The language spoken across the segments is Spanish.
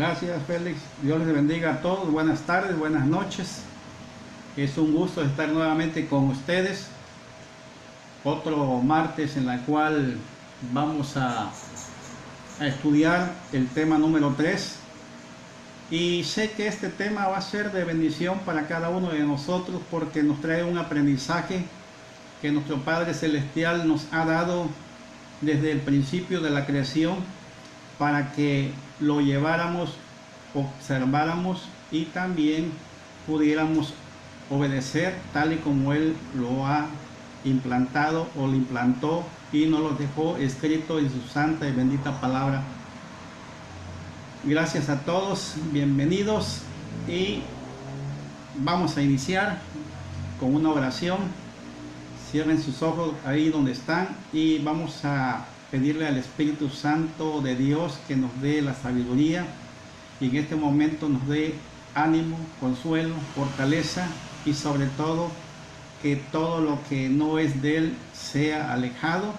Gracias, Félix. Dios les bendiga a todos. Buenas tardes, buenas noches. Es un gusto estar nuevamente con ustedes. Otro martes en la cual vamos a estudiar el tema número 3. Y sé que este tema va a ser de bendición para cada uno de nosotros porque nos trae un aprendizaje que nuestro Padre Celestial nos ha dado desde el principio de la creación para que lo lleváramos, observáramos y también pudiéramos obedecer tal y como Él lo ha implantado o lo implantó y nos lo dejó escrito en su santa y bendita palabra. Gracias a todos, bienvenidos y vamos a iniciar con una oración. Cierren sus ojos ahí donde están y vamos a pedirle al Espíritu Santo de Dios que nos dé la sabiduría y en este momento nos dé ánimo, consuelo, fortaleza y sobre todo que todo lo que no es de Él sea alejado.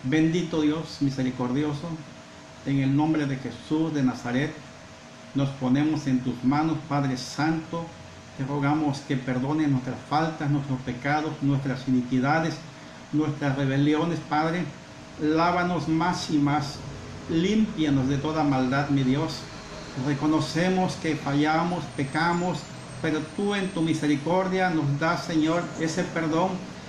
Bendito Dios misericordioso, en el nombre de Jesús de Nazaret nos ponemos en tus manos, Padre Santo. Te rogamos que perdones nuestras faltas, nuestros pecados, nuestras iniquidades, nuestras rebeliones, Padre. Lávanos más y más, límpianos de toda maldad, mi Dios. Reconocemos que fallamos, pecamos, pero tú en tu misericordia nos das, Señor, ese perdón.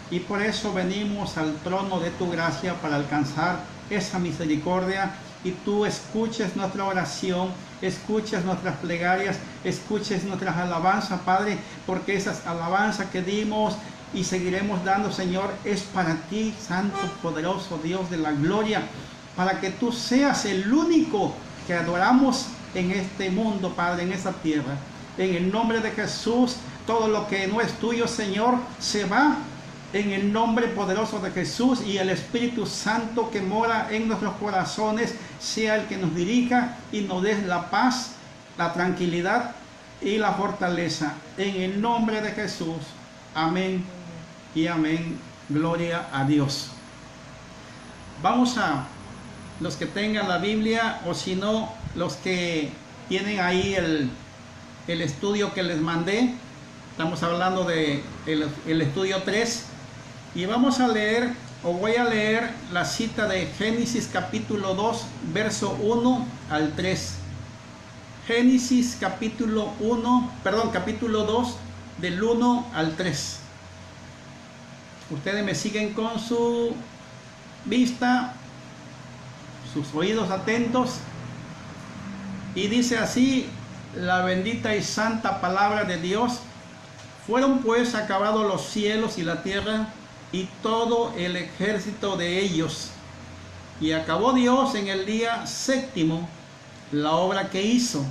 Y por eso venimos al trono de tu gracia para alcanzar esa misericordia. Y tú escuches nuestra oración, escuches nuestras plegarias, escuches nuestras alabanzas, Padre, porque esas alabanzas que dimos y seguiremos dando, Señor, es para ti, Santo, poderoso Dios de la gloria, para que tú seas el único que adoramos en este mundo, Padre, en esta tierra. En el nombre de Jesús, todo lo que no es tuyo, Señor, se va. En el nombre poderoso de Jesús, y el Espíritu Santo que mora en nuestros corazones sea el que nos dirija y nos dé la paz, la tranquilidad y la fortaleza. En el nombre de Jesús. Amén y amén. Gloria a Dios. Vamos a los que tengan la Biblia, o si no, los que tienen ahí el estudio que les mandé. Estamos hablando de el estudio 3. Y vamos a leer, o voy a leer la cita de Génesis capítulo 2, verso 1 al 3. Génesis capítulo 2, del 1 al 3. Ustedes me siguen con su vista, sus oídos atentos. Y dice así la bendita y santa palabra de Dios. Fueron pues acabados los cielos y la tierra, y todo el ejército de ellos. Y acabó Dios en el día séptimo la obra que hizo,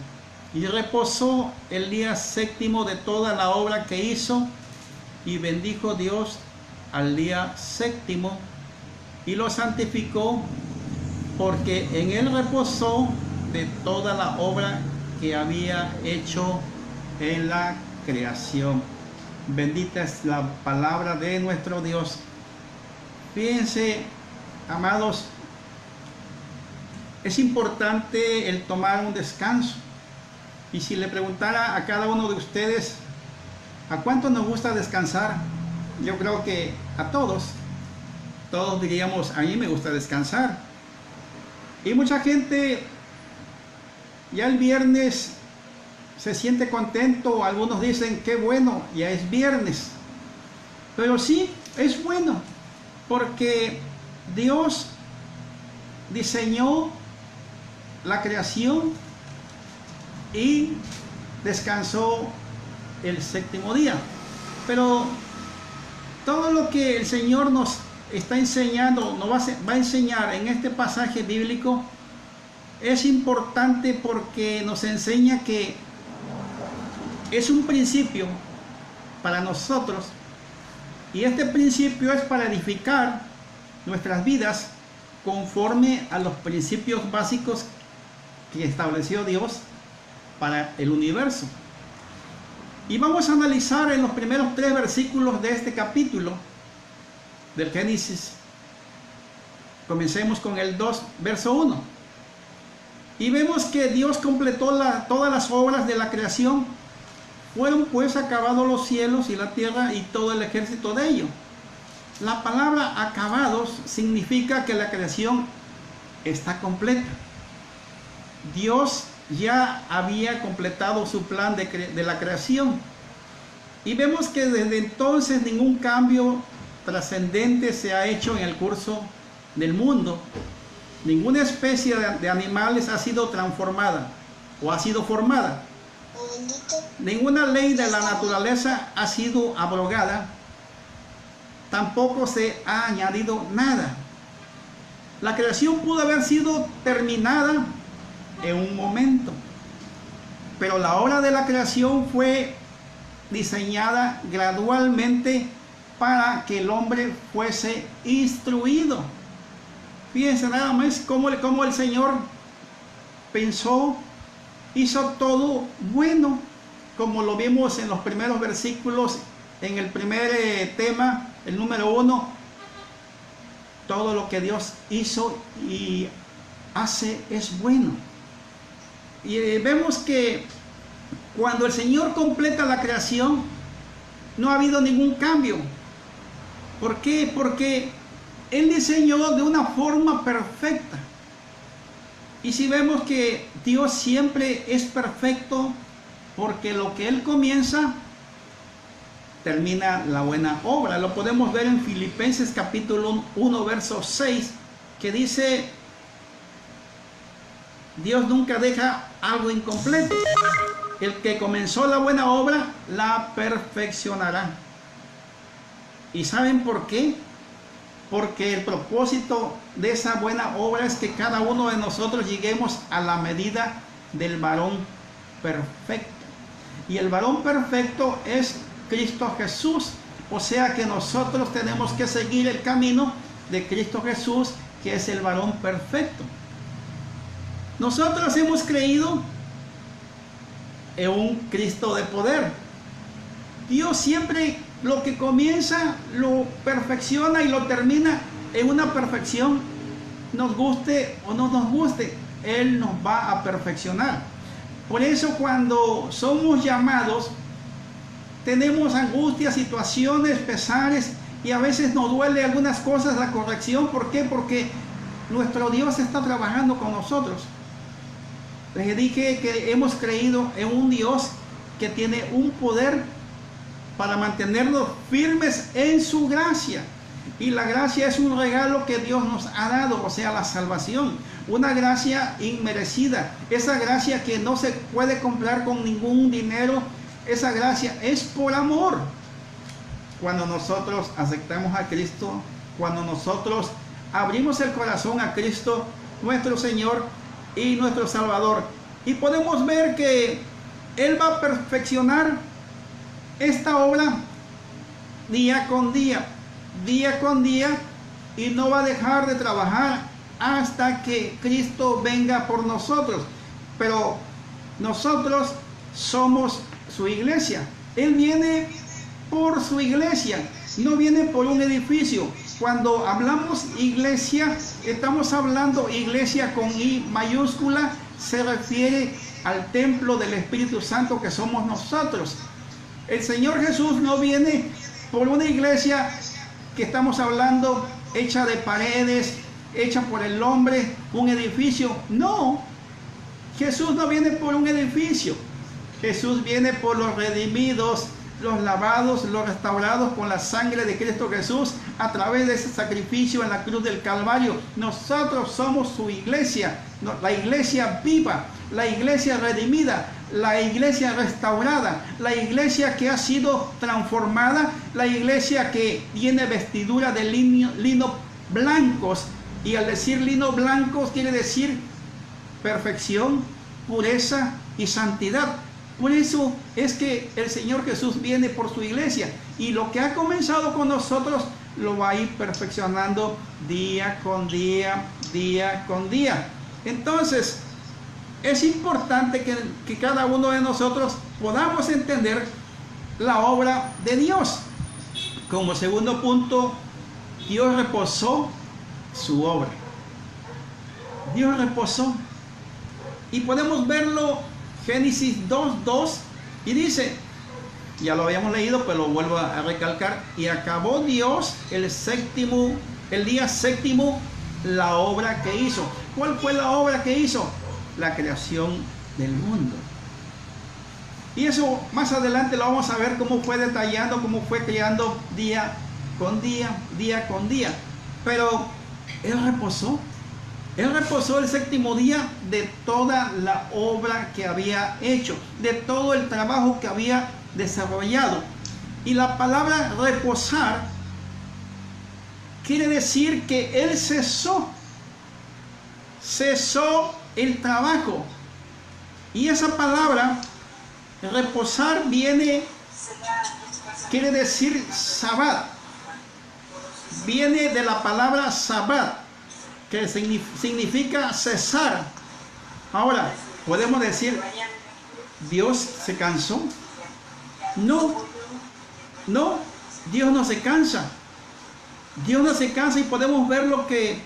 y reposó el día séptimo de toda la obra que hizo, y bendijo Dios al día séptimo, y lo santificó, porque en él reposó de toda la obra que había hecho en la creación. Bendita es la palabra de nuestro Dios. Fíjense, amados, es importante el tomar un descanso. Y si le preguntara a cada uno de ustedes, ¿a cuánto nos gusta descansar? Yo creo que a todos diríamos, a mí me gusta descansar. Y mucha gente ya el viernes se siente contento. Algunos dicen, qué bueno, ya es viernes. Pero sí, es bueno, porque Dios diseñó la creación y descansó el séptimo día. Pero todo lo que el Señor nos está enseñando, nos va a enseñar en este pasaje bíblico, es importante porque nos enseña que es un principio para nosotros, y este principio es para edificar nuestras vidas conforme a los principios básicos que estableció Dios para el universo. Y vamos a analizar en los primeros 3 versículos de este capítulo del Génesis. Comencemos con el 2, verso 1. Y vemos que Dios completó todas las obras de la creación. Fueron pues acabados los cielos y la tierra y todo el ejército de ellos. La palabra acabados significa que la creación está completa. Dios ya había completado su plan de la creación. Y vemos que desde entonces ningún cambio trascendente se ha hecho en el curso del mundo. Ninguna especie de animales ha sido transformada o ha sido formada. Ninguna ley de la naturaleza ha sido abrogada. Tampoco se ha añadido nada. La creación pudo haber sido terminada en un momento, pero la obra de la creación fue diseñada gradualmente para que el hombre fuese instruido. Fíjense nada más cómo el Señor pensó, hizo todo bueno, como lo vimos en los primeros versículos, en el primer tema, el número 1. Todo lo que Dios hizo y hace es bueno. Y vemos que cuando el Señor completa la creación, no ha habido ningún cambio. ¿Por qué? Porque Él diseñó de una forma perfecta. Y si vemos que Dios siempre es perfecto, porque lo que Él comienza, termina la buena obra. Lo podemos ver en Filipenses capítulo 1, verso 6, que dice: Dios nunca deja algo incompleto. El que comenzó la buena obra, la perfeccionará. ¿Y saben por qué? Porque el propósito de esa buena obra es que cada uno de nosotros lleguemos a la medida del varón perfecto. Y el varón perfecto es Cristo Jesús. O sea que nosotros tenemos que seguir el camino de Cristo Jesús, que es el varón perfecto. Nosotros hemos creído en un Cristo de poder. Dios siempre lo que comienza lo perfecciona y lo termina en una perfección. Nos guste o no nos guste, Él nos va a perfeccionar. Por eso cuando somos llamados, tenemos angustias, situaciones, pesares, y a veces nos duele algunas cosas la corrección. ¿Por qué? Porque nuestro Dios está trabajando con nosotros. Les dije que hemos creído en un Dios que tiene un poder para mantenernos firmes en su gracia. Y la gracia es un regalo que Dios nos ha dado, o sea, la salvación. Una gracia inmerecida. Esa gracia que no se puede comprar con ningún dinero. Esa gracia es por amor. Cuando nosotros aceptamos a Cristo, cuando nosotros abrimos el corazón a Cristo, nuestro Señor y nuestro Salvador, y podemos ver que Él va a perfeccionar esta obra día con día, y no va a dejar de trabajar hasta que Cristo venga por nosotros. Pero nosotros somos su iglesia. Él viene por su iglesia, no viene por un edificio. Cuando hablamos iglesia, estamos hablando iglesia con I mayúscula, se refiere al templo del Espíritu Santo que somos nosotros. El Señor Jesús no viene por una iglesia que estamos hablando hecha de paredes, hecha por el hombre, un edificio. No, Jesús no viene por un edificio. Jesús viene por los redimidos, los lavados, los restaurados con la sangre de Cristo Jesús a través de ese sacrificio en la cruz del Calvario. Nosotros somos su iglesia, la iglesia viva, la iglesia redimida, la iglesia restaurada, la iglesia que ha sido transformada, la iglesia que tiene vestidura de lino blancos. Y al decir lino blancos quiere decir perfección, pureza y santidad. Por eso es que el Señor Jesús viene por su iglesia, y lo que ha comenzado con nosotros lo va a ir perfeccionando día con día, día con día. Entonces es importante que cada uno de nosotros podamos entender la obra de Dios. Como segundo punto, Dios reposó su obra. Dios reposó. Y podemos verlo, Génesis 2:2, y dice, ya lo habíamos leído, pero lo vuelvo a recalcar, y acabó Dios el día séptimo, la obra que hizo. ¿Cuál fue la obra que hizo? La creación del mundo. Y eso más adelante lo vamos a ver cómo fue detallando, cómo fue creando día con día, día con día. Pero Él reposó. Él reposó el séptimo día de toda la obra que había hecho, de todo el trabajo que había desarrollado. Y la palabra reposar quiere decir que Él cesó el trabajo. Y esa palabra reposar quiere decir sabbat. Viene de la palabra sabbat, que significa cesar. Ahora, podemos decir, ¿Dios se cansó? No, Dios no se cansa. Dios no se cansa, y podemos ver lo que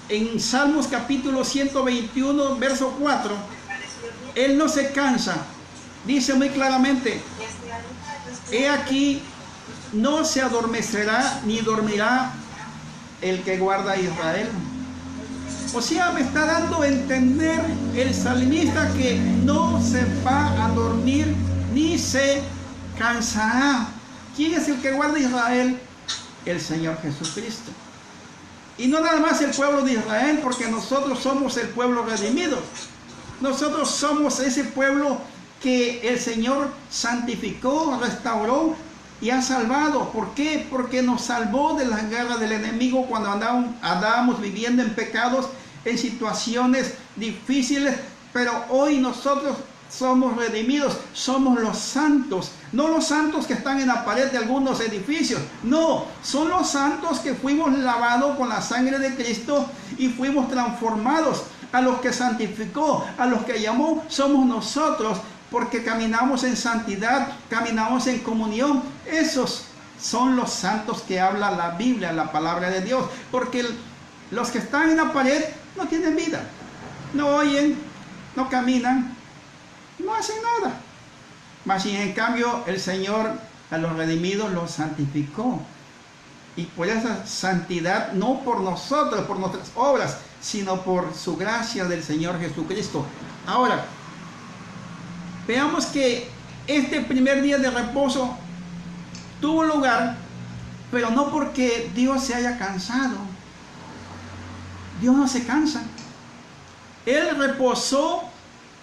en Salmos capítulo 121, verso 4, Él no se cansa. Dice muy claramente, he aquí, no se adormecerá ni dormirá el que guarda a Israel. O sea, me está dando a entender el salmista que no se va a dormir ni se cansará. ¿Quién es el que guarda a Israel? El Señor Jesucristo. Y no nada más el pueblo de Israel, porque nosotros somos el pueblo redimido. Nosotros somos ese pueblo que el Señor santificó, restauró y ha salvado. ¿Por qué? Porque nos salvó de las guerras del enemigo cuando andábamos viviendo en pecados, en situaciones difíciles. Pero hoy nosotros somos redimidos, somos los santos. No los santos que están en la pared de algunos edificios. No, son los santos que fuimos lavados con la sangre de Cristo y fuimos transformados. A los que santificó, a los que llamó, somos nosotros, porque caminamos en santidad, caminamos en comunión. Esos son los santos que habla la Biblia, la palabra de Dios. Porque los que están en la pared no tienen vida, no oyen, no caminan, no hacen nada. Mas si en cambio el Señor a los redimidos los santificó. Y por esa santidad, no por nosotros, por nuestras obras, sino por su gracia del Señor Jesucristo. Ahora, veamos que este primer día de reposo tuvo lugar, pero no porque Dios se haya cansado. Dios no se cansa. Él reposó,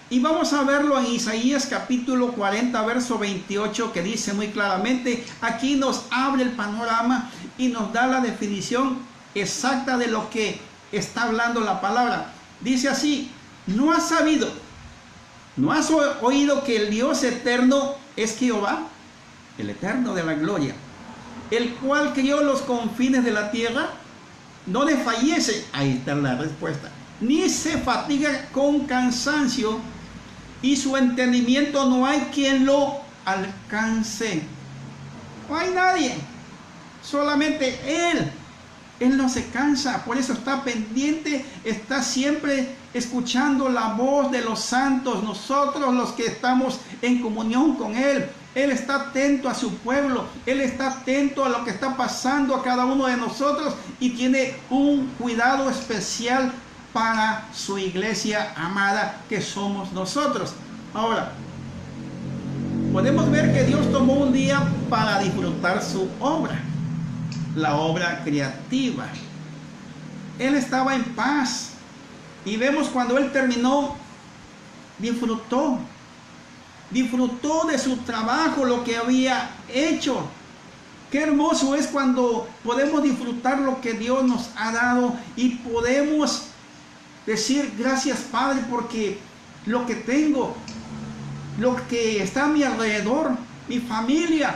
y vamos a verlo en Isaías capítulo 40, verso 28, que dice muy claramente, aquí nos abre el panorama y nos da la definición exacta de lo que está hablando la palabra. Dice así, ¿no has sabido, no has oído que el Dios eterno es Jehová, el eterno de la gloria, el cual crió los confines de la tierra? No le fallece, ahí está la respuesta, ni se fatiga con cansancio, y su entendimiento no hay quien lo alcance. No hay nadie, solamente Él. Él no se cansa, por eso está pendiente, está siempre escuchando la voz de los santos, nosotros los que estamos en comunión con Él. Él está atento a su pueblo, Él está atento a lo que está pasando a cada uno de nosotros y tiene un cuidado especial para su iglesia amada que somos nosotros. Ahora, podemos ver que Dios tomó un día para disfrutar su obra, la obra creativa. Él estaba en paz y vemos cuando Él terminó, disfrutó de su trabajo, lo que había hecho. Qué hermoso es cuando podemos disfrutar lo que Dios nos ha dado y podemos decir gracias, Padre, porque lo que tengo, lo que está a mi alrededor, mi familia,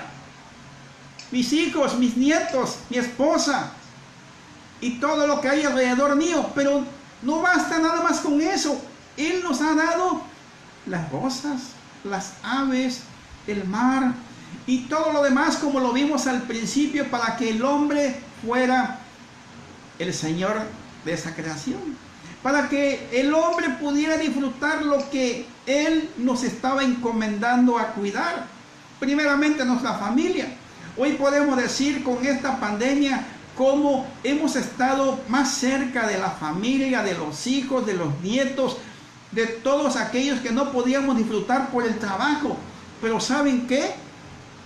mis hijos, mis nietos, mi esposa y todo lo que hay alrededor mío. Pero no basta nada más con eso. Él nos ha dado las rosas, las aves, el mar y todo lo demás, como lo vimos al principio, para que el hombre fuera el Señor de esa creación. para que el hombre pudiera disfrutar lo que Él nos estaba encomendando a cuidar. Primeramente nuestra familia. Hoy podemos decir con esta pandemia cómo hemos estado más cerca de la familia, de los hijos, de los nietos, de todos aquellos que no podíamos disfrutar por el trabajo. Pero ¿saben qué?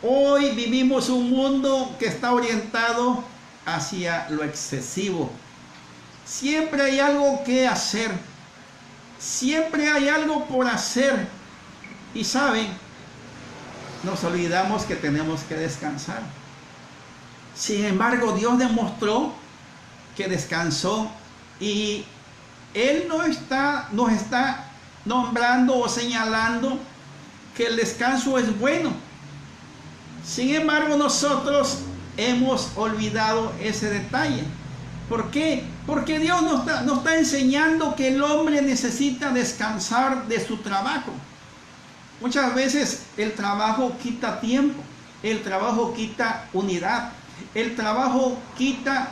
Hoy vivimos un mundo que está orientado hacia lo excesivo. Siempre hay algo que hacer. Siempre hay algo por hacer. Y ¿saben? Nos olvidamos que tenemos que descansar. Sin embargo, Dios demostró que descansó y Él nos está nombrando o señalando que el descanso es bueno. Sin embargo, nosotros hemos olvidado ese detalle. ¿Por qué? Porque Dios nos está enseñando que el hombre necesita descansar de su trabajo. Muchas veces el trabajo quita tiempo, el trabajo quita unidad, el trabajo quita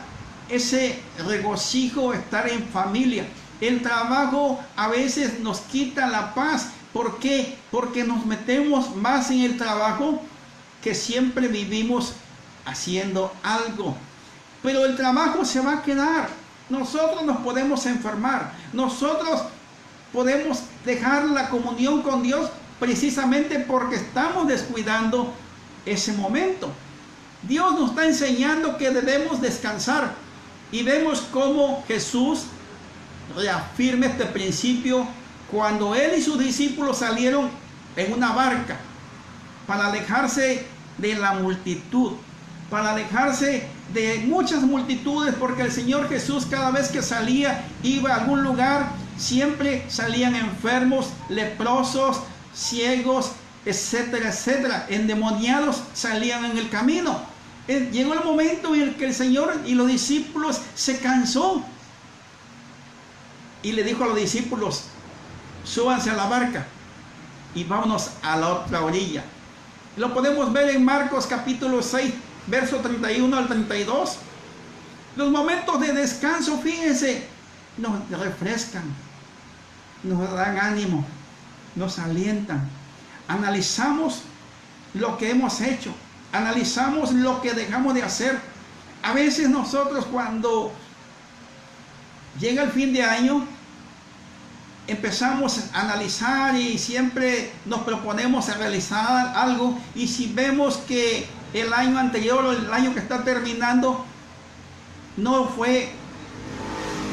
ese regocijo, estar en familia. El trabajo a veces nos quita la paz. ¿Por qué? Porque nos metemos más en el trabajo que siempre vivimos haciendo algo. Pero el trabajo se va a quedar. Nosotros nos podemos enfermar. Nosotros podemos dejar la comunión con Dios precisamente porque estamos descuidando ese momento. Dios nos está enseñando que debemos descansar. Y vemos cómo Jesús reafirma este principio cuando Él y sus discípulos salieron en una barca para alejarse de la multitud, para alejarse de muchas multitudes, porque el Señor Jesús cada vez que salía, iba a algún lugar, siempre salían enfermos, leprosos, ciegos, etcétera, etcétera, endemoniados salían en el camino. Llegó el momento en el que el Señor y los discípulos se cansó y le dijo a los discípulos: súbanse a la barca y vámonos a la otra orilla. Lo podemos ver en Marcos capítulo 6, verso 31 al 32. Los momentos de descanso, fíjense, nos refrescan, nos dan ánimo, nos alientan. Analizamos lo que hemos hecho, analizamos lo que dejamos de hacer. A veces nosotros, cuando llega el fin de año, empezamos a analizar y siempre nos proponemos a realizar algo, y si vemos que el año anterior o el año que está terminando no fue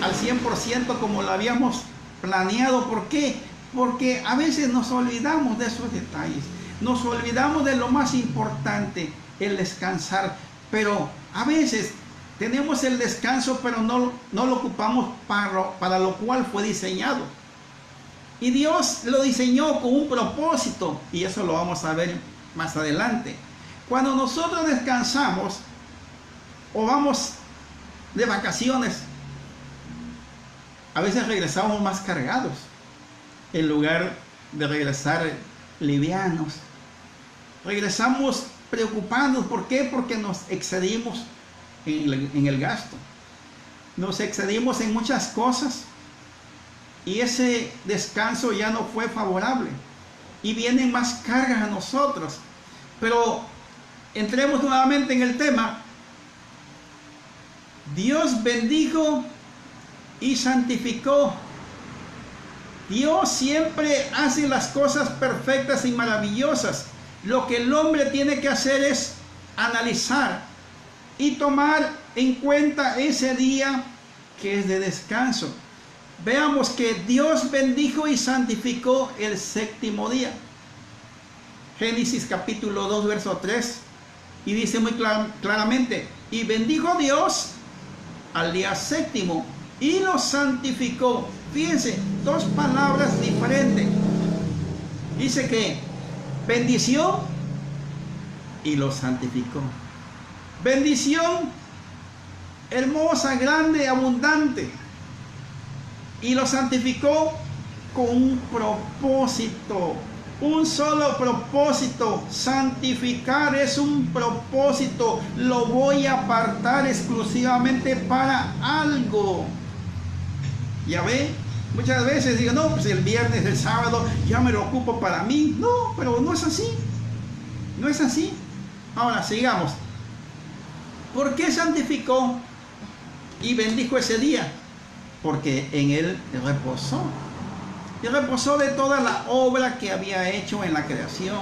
al 100% como lo habíamos planeado. ¿Por qué? Porque a veces nos olvidamos de esos detalles, nos olvidamos de lo más importante, el descansar. Pero a veces tenemos el descanso, pero no lo ocupamos para lo cual fue diseñado. Y Dios lo diseñó con un propósito, y eso lo vamos a ver más adelante. Cuando nosotros descansamos o vamos de vacaciones, a veces regresamos más cargados en lugar de regresar livianos. Regresamos preocupados. ¿Por qué? Porque nos excedimos en el gasto, nos excedimos en muchas cosas, y ese descanso ya no fue favorable y vienen más cargas a nosotros. Pero entremos nuevamente en el tema. Dios bendijo y santificó. Dios siempre hace las cosas perfectas y maravillosas. Lo que el hombre tiene que hacer es analizar y tomar en cuenta ese día que es de descanso. Veamos que Dios bendijo y santificó el séptimo día. Génesis capítulo 2, verso 3. Y dice muy claramente: y bendijo Dios al día séptimo y lo santificó. Fíjense, dos palabras diferentes. Dice que bendición y lo santificó. Bendición hermosa, grande, abundante. Y lo santificó con un propósito, un solo propósito. Santificar es un propósito. Lo voy a apartar exclusivamente para algo. Ya ve, Muchas veces digo, no, pues el viernes, el sábado, ya me lo ocupo para mí. No, pero no es así. No es así. Ahora, sigamos. ¿Por qué santificó y bendijo ese día? Porque en él reposó. Y reposó de toda la obra que había hecho en la creación.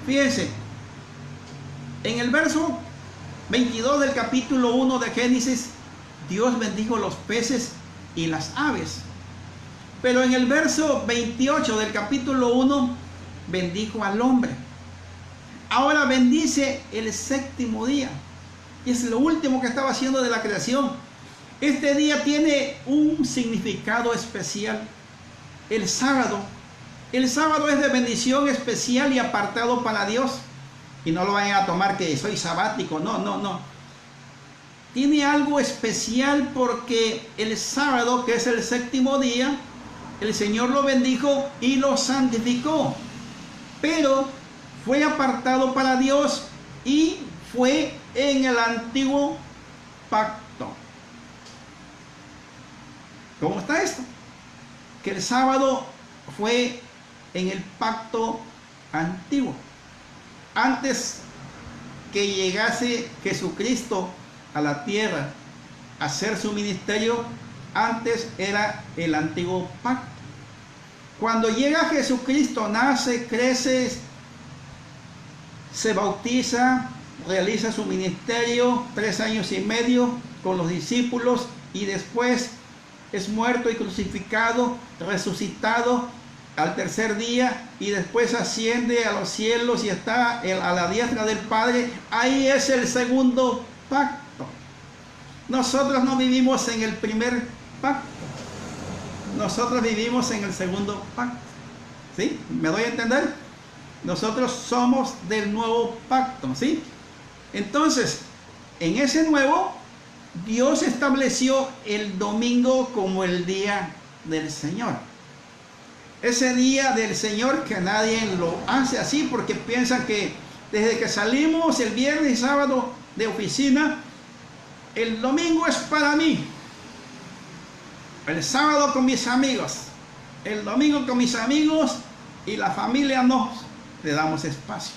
Fíjense, en el verso 22 del capítulo 1 de Génesis, Dios bendijo los peces y las aves. Pero en el verso 28 del capítulo 1, bendijo al hombre. Ahora bendice el séptimo día. Y es lo último que estaba haciendo de la creación. Este día tiene un significado especial. El sábado es de bendición especial y apartado para Dios. Y no lo vayan a tomar que soy sabático. No. Tiene algo especial porque el sábado, que es el séptimo día, el Señor lo bendijo y lo santificó. Pero fue apartado para Dios y fue en el antiguo pacto. ¿Cómo está esto? Que el sábado fue en el pacto antiguo. Antes que llegase Jesucristo a la tierra a hacer su ministerio, antes era el antiguo pacto. Cuando llega Jesucristo, nace, crece, se bautiza, realiza su ministerio 3 años y medio con los discípulos y después es muerto y crucificado, resucitado al tercer día y después asciende a los cielos y está a la diestra del Padre. Ahí es el segundo pacto. Nosotros no vivimos en el primer pacto, nosotros vivimos en el segundo pacto. ¿Sí? ¿Me doy a entender? Nosotros somos del nuevo pacto. ¿Sí? Entonces, en ese nuevo, Dios estableció el domingo como el día del Señor. Ese día del Señor que nadie lo hace así porque piensan que desde que salimos el viernes y sábado de oficina, el domingo es para mí. El sábado con mis amigos, el domingo con mis amigos y la familia no le damos espacio.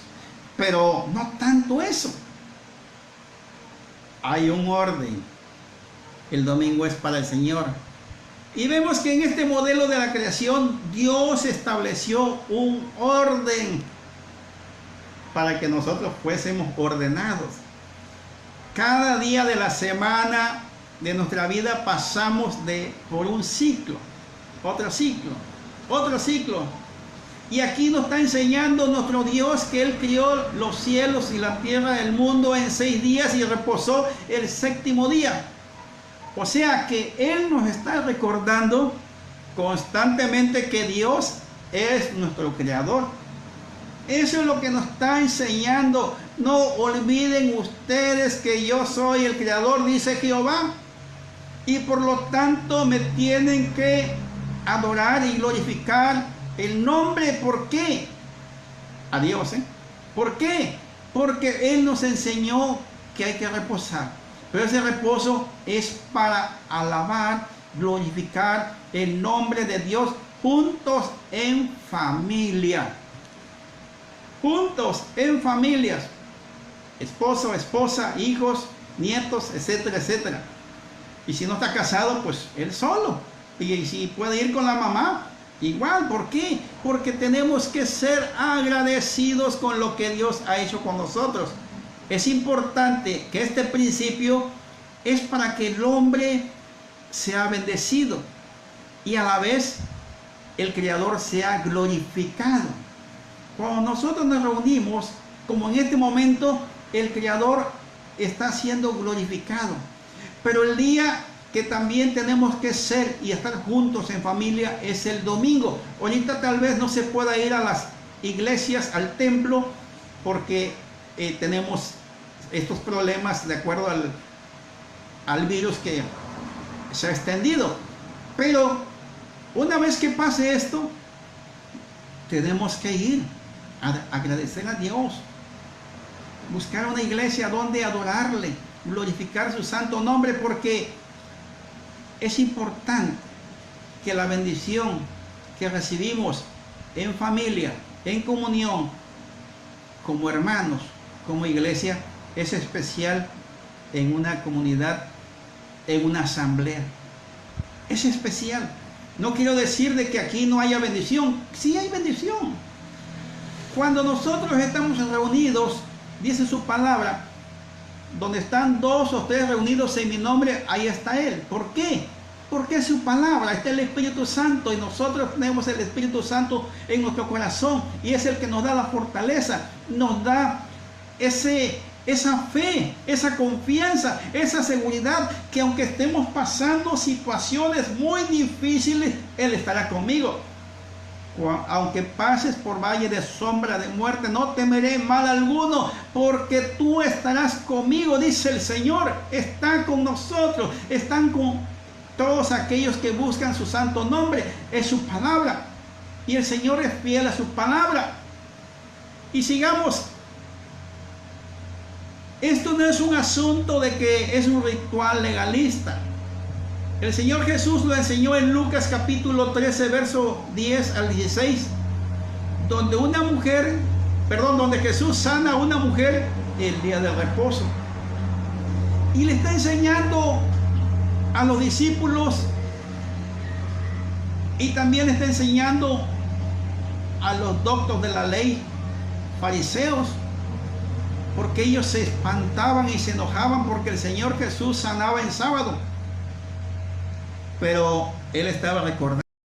Pero no tanto eso. Hay un orden. El domingo es para el Señor. Y vemos que en este modelo de la creación Dios estableció un orden para que nosotros fuésemos ordenados. Cada día de la semana de nuestra vida pasamos por un ciclo, otro ciclo. Y aquí nos está enseñando nuestro Dios que Él crió los cielos y la tierra, el mundo en 6 días y reposó el séptimo día. O sea que Él nos está recordando constantemente que Dios es nuestro creador. Eso es lo que nos está enseñando. No olviden ustedes que yo soy el creador, dice Jehová. Y por lo tanto me tienen que adorar y glorificar el nombre. ¿Por qué? A Dios, ¿eh? ¿Por qué? Porque Él nos enseñó que hay que reposar. Pero ese reposo es para alabar, glorificar el nombre de Dios juntos en familia. Juntos en familias. Esposo, esposa, hijos, nietos, etcétera, etcétera. Y si no está casado, pues él solo. Y si puede ir con la mamá, igual. ¿Por qué? Porque tenemos que ser agradecidos con lo que Dios ha hecho con nosotros. Es importante que este principio es para que el hombre sea bendecido y a la vez el Creador sea glorificado. Cuando nosotros nos reunimos, como en este momento, el Creador está siendo glorificado. Pero el día que también tenemos que ser y estar juntos en familia es el domingo. Ahorita tal vez no se pueda ir a las iglesias, al templo, porque tenemos estos problemas de acuerdo al virus que se ha extendido. Pero una vez que pase esto, tenemos que ir a agradecer a Dios, buscar una iglesia donde adorarle, glorificar su santo nombre, porque es importante que la bendición que recibimos en familia, en comunión, como hermanos, como iglesia, es especial en una comunidad, en una asamblea. Es especial. No quiero decir de que aquí no haya bendición. Sí hay bendición. Cuando nosotros estamos reunidos, dice su palabra, donde están 2 o 3 reunidos en mi nombre, ahí está Él. ¿Por qué? Porque es su palabra, está el Espíritu Santo y nosotros tenemos el Espíritu Santo en nuestro corazón y es el que nos da la fortaleza, nos da esa fe, esa confianza, esa seguridad que aunque estemos pasando situaciones muy difíciles, Él estará conmigo. Aunque pases por valle de sombra de muerte, no temeré mal alguno, porque tú estarás conmigo, dice el Señor. Está con nosotros, están con todos aquellos que buscan su santo nombre. Es su palabra y el Señor es fiel a su palabra. Y sigamos. Esto no es un asunto de que es un ritual legalista. El Señor Jesús lo enseñó en Lucas capítulo 13, verso 10 al 16, donde Jesús sana a una mujer el día del reposo. Y le está enseñando a los discípulos y también le está enseñando a los doctores de la ley, fariseos, porque ellos se espantaban y se enojaban porque el Señor Jesús sanaba en sábado. Pero Él estaba recordando